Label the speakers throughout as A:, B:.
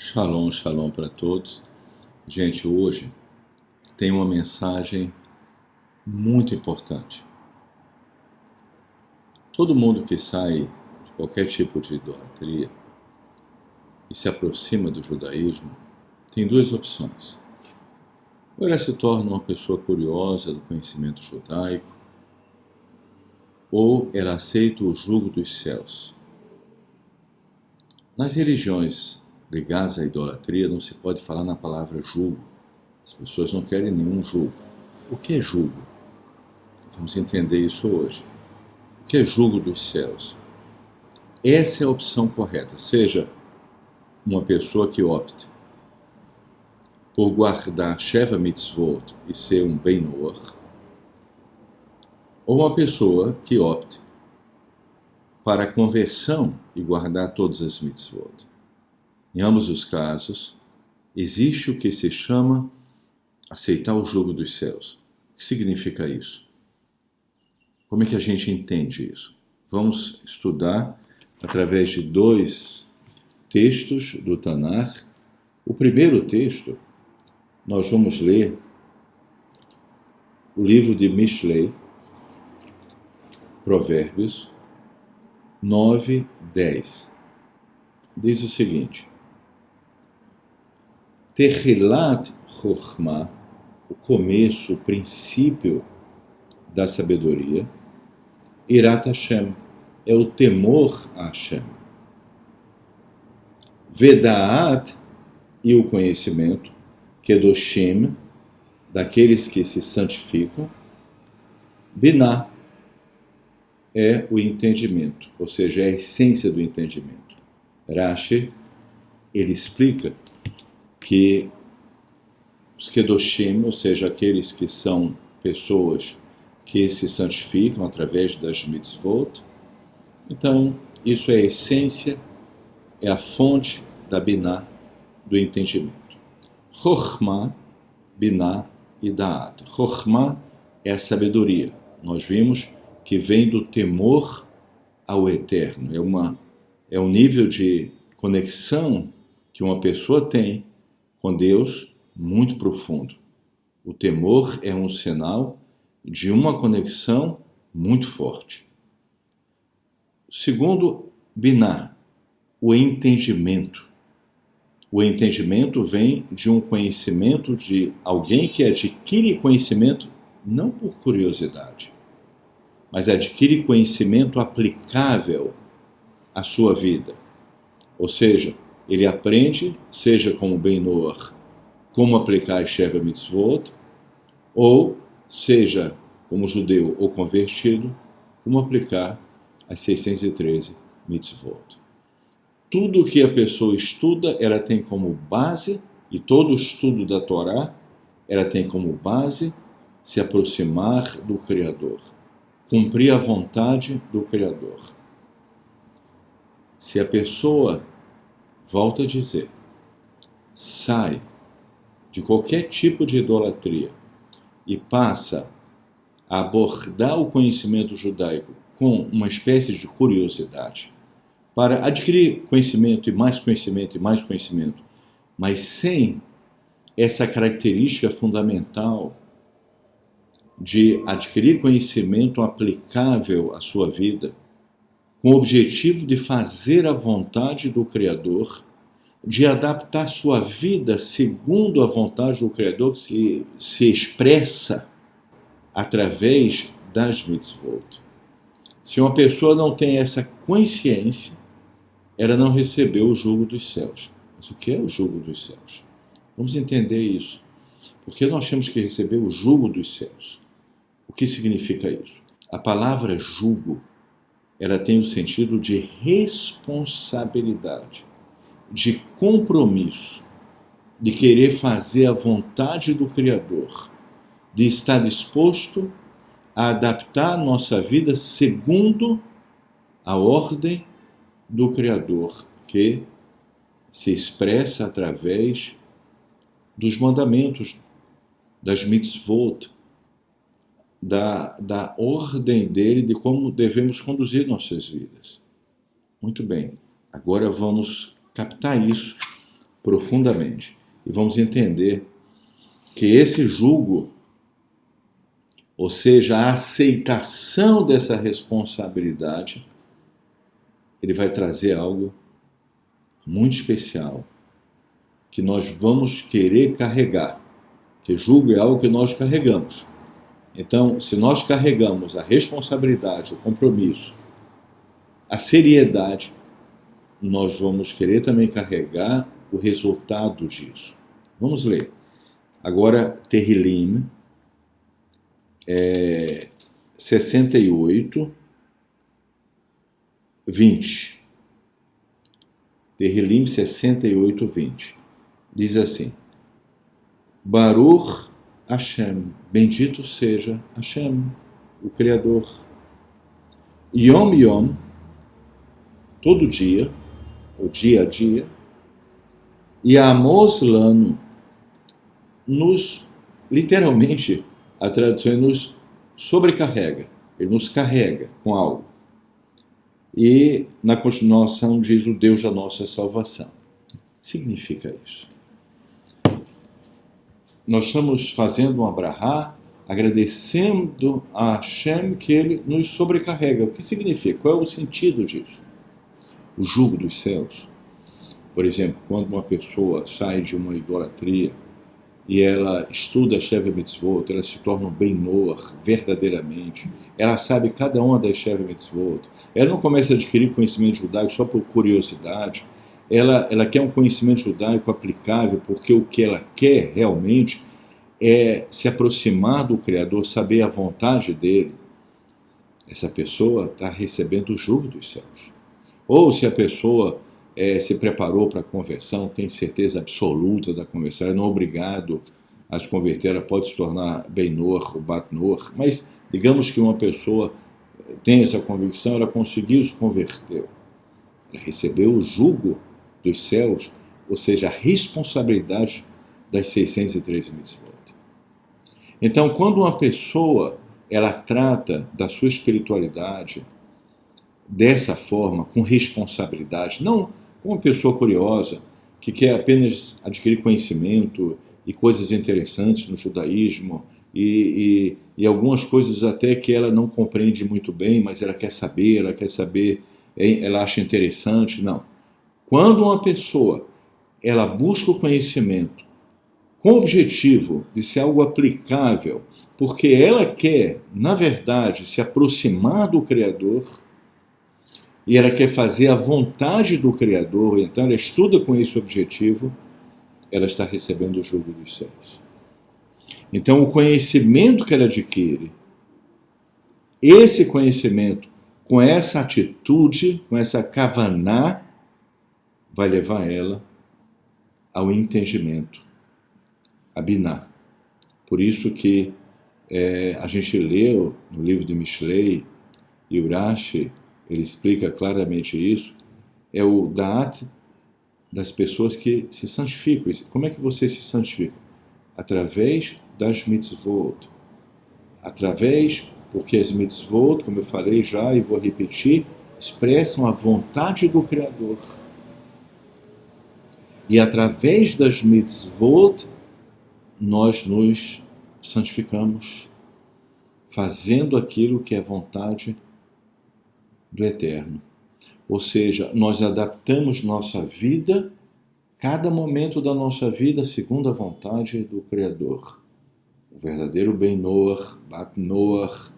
A: Shalom, shalom para todos. Gente, hoje tem uma mensagem muito importante. Todo mundo que sai de qualquer tipo de idolatria e se aproxima do judaísmo tem duas opções. Ou ela se torna uma pessoa curiosa do conhecimento judaico, ou ela aceita o jugo dos céus. Nas religiões ligadas à idolatria não se pode falar na palavra jugo. As pessoas não querem nenhum jugo. O que é jugo? Vamos entender isso hoje. O que é jugo dos céus? Essa é a opção correta, seja uma pessoa que opte por guardar Sheva Mitzvot e ser um Benor, ou uma pessoa que opte para a conversão e guardar todas as Mitzvot. Em ambos os casos, existe o que se chama aceitar o jugo dos céus. O que significa isso? Como é que a gente entende isso? Vamos estudar através de dois textos do Tanakh. O primeiro texto, nós vamos ler o livro de Mishlei, Provérbios 9:10. Diz o seguinte: Tehilat Chokhmah, o começo, o princípio da sabedoria, Irat Hashem, é o temor a Hashem. Vedaat, e o conhecimento, Kedoshim, daqueles que se santificam. Binah, é o entendimento, ou seja, é a essência do entendimento. Rashi, ele explica que os Kedoshim, ou seja, aqueles que são pessoas que se santificam através das mitzvot, então isso é a essência, é a fonte da Binah, do entendimento. Chokhmah, Binah e Da'at. Chokhmah é a sabedoria. Nós vimos que vem do temor ao eterno. É um nível de conexão que uma pessoa tem com Deus muito profundo. O temor é um sinal de uma conexão muito forte. Segundo, Binah, o entendimento. O entendimento vem de um conhecimento de alguém que adquire conhecimento não por curiosidade, mas adquire conhecimento aplicável à sua vida. Ou seja, ele aprende, seja como Benor, como aplicar as Sheva Mitzvot, ou seja, como judeu ou convertido, como aplicar as 613 Mitzvot. Tudo o que a pessoa estuda, ela tem como base, e todo o estudo da Torá, ela tem como base se aproximar do Criador, cumprir a vontade do Criador. Se a pessoa, volta a dizer, sai de qualquer tipo de idolatria e passa a abordar o conhecimento judaico com uma espécie de curiosidade, para adquirir conhecimento e mais conhecimento e mais conhecimento, mas sem essa característica fundamental de adquirir conhecimento aplicável à sua vida, com o objetivo de fazer a vontade do Criador, de adaptar sua vida segundo a vontade do Criador, que se expressa através das mitzvot. Se uma pessoa não tem essa consciência, ela não recebeu o jugo dos céus. Mas o que é o jugo dos céus? Vamos entender isso. Porque nós temos que receber o jugo dos céus. O que significa isso? A palavra jugo, ela tem o sentido de responsabilidade, de compromisso, de querer fazer a vontade do Criador, de estar disposto a adaptar a nossa vida segundo a ordem do Criador, que se expressa através dos mandamentos, das mitzvot, da ordem dele, de como devemos conduzir nossas vidas. Muito bem, agora vamos captar isso profundamente. E vamos entender que esse jugo, ou seja, a aceitação dessa responsabilidade, ele vai trazer algo muito especial, que nós vamos querer carregar, que jugo é algo que nós carregamos. Então, se nós carregamos a responsabilidade, o compromisso, a seriedade, nós vamos querer também carregar o resultado disso. Vamos ler. Agora, Terrilim 68, 20. Terrilim 68, 20. Diz assim: Baruch Hashem, bendito seja Hashem, o Criador. Yom Yom, todo dia, o dia a dia, e Amos Lano, literalmente, a tradução nos sobrecarrega, ele nos carrega com algo. E na continuação diz o Deus da nossa salvação. Significa isso. Nós estamos fazendo um abrahá, agradecendo a Hashem que ele nos sobrecarrega. O que significa? Qual é o sentido disso? O jugo dos céus. Por exemplo, quando uma pessoa sai de uma idolatria e ela estuda a Shevet Mitzvot, ela se torna um Ben-Noach verdadeiramente, ela sabe cada uma das Shevet Mitzvot, ela não começa a adquirir conhecimento judaico só por curiosidade, ela quer um conhecimento judaico aplicável, porque o que ela quer realmente é se aproximar do Criador, saber a vontade dele. Essa pessoa está recebendo o jugo dos céus. Ou se a pessoa se preparou para a conversão, tem certeza absoluta da conversão, ela não é obrigado a se converter, ela pode se tornar Ben-Noach ou Bat-Noach, mas digamos que uma pessoa tem essa convicção, ela conseguiu se converter, ela recebeu o jugo dos céus, ou seja, a responsabilidade das 613 mitzvot. Então, quando uma pessoa ela trata da sua espiritualidade dessa forma, com responsabilidade, não uma pessoa curiosa, que quer apenas adquirir conhecimento e coisas interessantes no judaísmo, e algumas coisas até que ela não compreende muito bem, mas ela quer saber, ela acha interessante, não. Quando uma pessoa ela busca o conhecimento com o objetivo de ser algo aplicável, porque ela quer, na verdade, se aproximar do Criador, e ela quer fazer a vontade do Criador, então ela estuda com esse objetivo, ela está recebendo o jugo dos céus. Então o conhecimento que ela adquire, esse conhecimento, com essa atitude, com essa kavaná, vai levar ela ao entendimento, a biná. Por isso que a gente leu no livro de Mishlei, e Urashi, ele explica claramente isso, é o Da'at das pessoas que se santificam. Como é que você se santifica? Através das mitzvot. Porque as mitzvot, como eu falei já e vou repetir, expressam a vontade do Criador. E através das mitzvot, nós nos santificamos, fazendo aquilo que é vontade do Eterno. Ou seja, nós adaptamos nossa vida, cada momento da nossa vida, segundo a vontade do Criador. O verdadeiro Ben-Noach, Bat-Noach,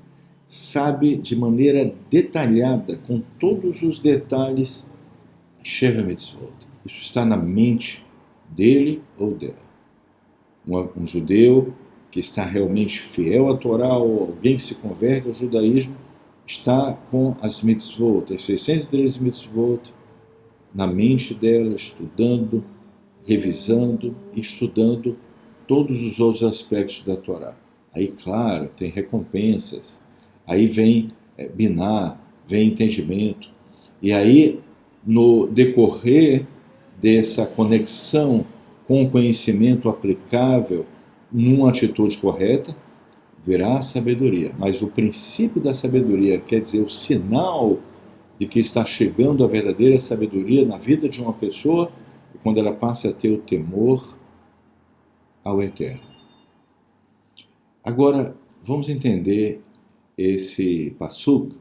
A: sabe de maneira detalhada, com todos os detalhes, Shevet Mitzvot. Isso está na mente dele ou dela. Um judeu que está realmente fiel à Torá, ou alguém que se converte ao judaísmo, está com as mitzvot, as 613 mitzvot, na mente dela, estudando, revisando e estudando todos os outros aspectos da Torá. Aí, claro, tem recompensas, aí vem biná, vem entendimento, e aí, no decorrer dessa conexão com o conhecimento aplicável numa atitude correta, virá a sabedoria. Mas o princípio da sabedoria, quer dizer, o sinal de que está chegando a verdadeira sabedoria na vida de uma pessoa, quando ela passa a ter o temor ao Eterno. Agora, vamos entender esse passuk,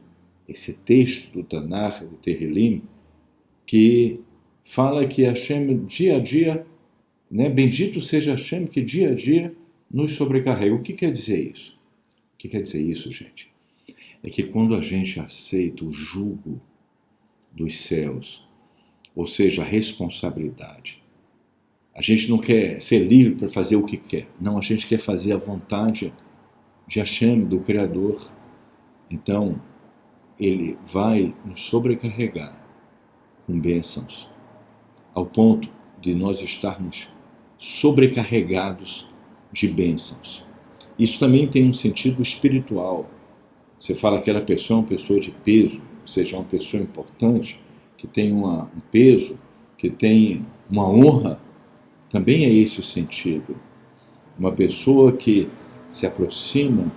A: esse texto do Tanakh, de Tehillim, que fala que Hashem, dia a dia, né, bendito seja Hashem, que dia a dia nos sobrecarrega. O que quer dizer isso? O que quer dizer isso, gente? É que quando a gente aceita o jugo dos céus, ou seja, a responsabilidade, a gente não quer ser livre para fazer o que quer. Não, a gente quer fazer a vontade de Hashem, do Criador. Então, ele vai nos sobrecarregar com bênçãos, ao ponto de nós estarmos sobrecarregados de bênçãos. Isso também tem um sentido espiritual. Você fala que aquela pessoa é uma pessoa de peso, ou seja, uma pessoa importante, que tem um peso, que tem uma honra. Também é esse o sentido. Uma pessoa que se aproxima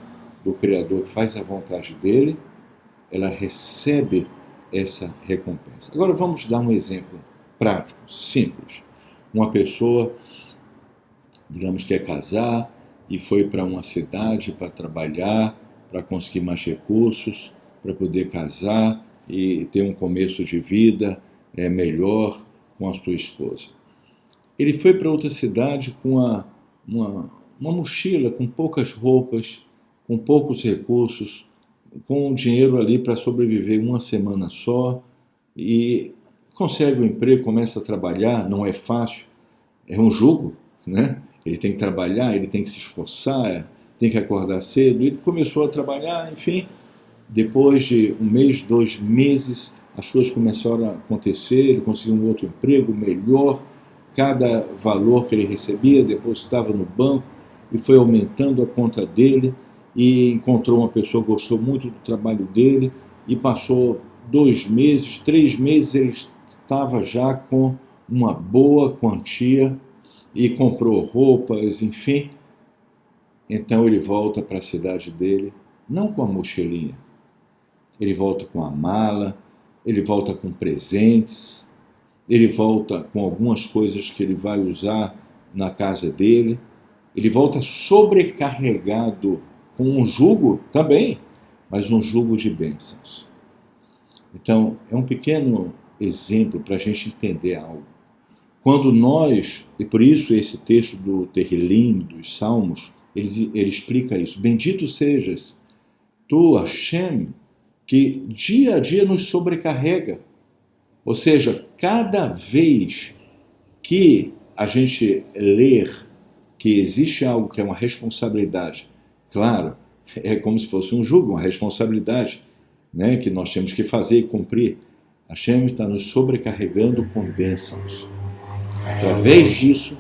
A: do Criador, faz a vontade dele, ela recebe essa recompensa. Agora vamos dar um exemplo prático, simples. Uma pessoa, digamos que quer casar e foi para uma cidade para trabalhar, para conseguir mais recursos, para poder casar e ter um começo de vida melhor com a sua esposa. Ele foi para outra cidade com uma mochila, com poucas roupas, com poucos recursos, com dinheiro ali para sobreviver uma semana só, e consegue um emprego, começa a trabalhar, não é fácil, é um jugo, né? Ele tem que trabalhar, ele tem que se esforçar, tem que acordar cedo. Ele começou a trabalhar, enfim, depois de um mês, 2 meses, as coisas começaram a acontecer, ele conseguiu um outro emprego melhor, cada valor que ele recebia depositava no banco e foi aumentando a conta dele, e encontrou uma pessoa que gostou muito do trabalho dele, e passou 2 meses, 3 meses, ele estava já com uma boa quantia e comprou roupas, enfim. Então ele volta para a cidade dele, não com a mochilinha, ele volta com a mala, ele volta com presentes, ele volta com algumas coisas que ele vai usar na casa dele, ele volta sobrecarregado com um jugo também, mas um jugo de bênçãos. Então, é um pequeno exemplo para a gente entender algo. Quando nós, e por isso esse texto do Tehillim, dos Salmos, ele explica isso. Bendito sejas tu, Hashem, que dia a dia nos sobrecarrega. Ou seja, cada vez que a gente ler que existe algo que é uma responsabilidade, claro, é como se fosse um jugo, uma responsabilidade, né, que nós temos que fazer e cumprir. Hashem está nos sobrecarregando com bênçãos. Através disso,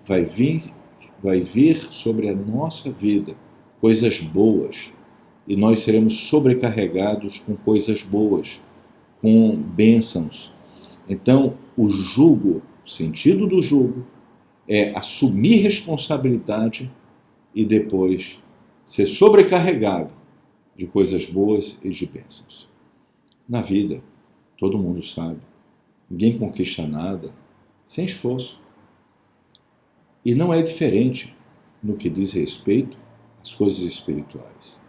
A: vai vir sobre a nossa vida coisas boas, e nós seremos sobrecarregados com coisas boas, com bênçãos. Então, o jugo, o sentido do jugo, é assumir responsabilidade e depois ser sobrecarregado de coisas boas e de bênçãos. Na vida, todo mundo sabe, ninguém conquista nada sem esforço. E não é diferente no que diz respeito às coisas espirituais.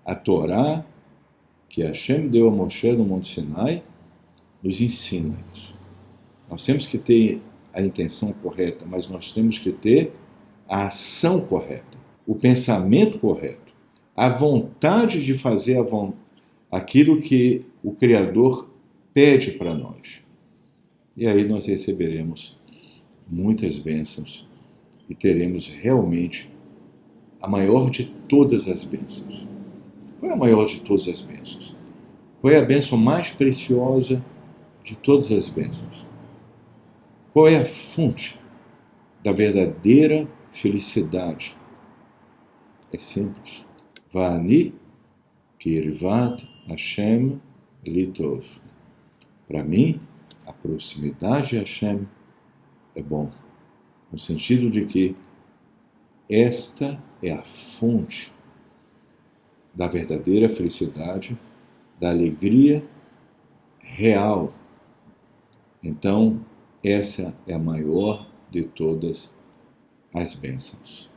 A: A Torá, que Hashem deu a Moshe no Monte Sinai, nos ensina isso. Nós temos que ter a intenção correta, mas nós temos que ter a ação correta, o pensamento correto, a vontade de fazer aquilo que o Criador pede para nós. E aí nós receberemos muitas bênçãos e teremos realmente a maior de todas as bênçãos. Qual é a maior de todas as bênçãos? Qual é a bênção mais preciosa de todas as bênçãos? Qual é a fonte da verdadeira felicidade? É simples. Va'ani kirvat Hashem litov. Para mim, a proximidade a Hashem é bom, no sentido de que esta é a fonte da verdadeira felicidade, da alegria real. Então, essa é a maior de todas as bênçãos.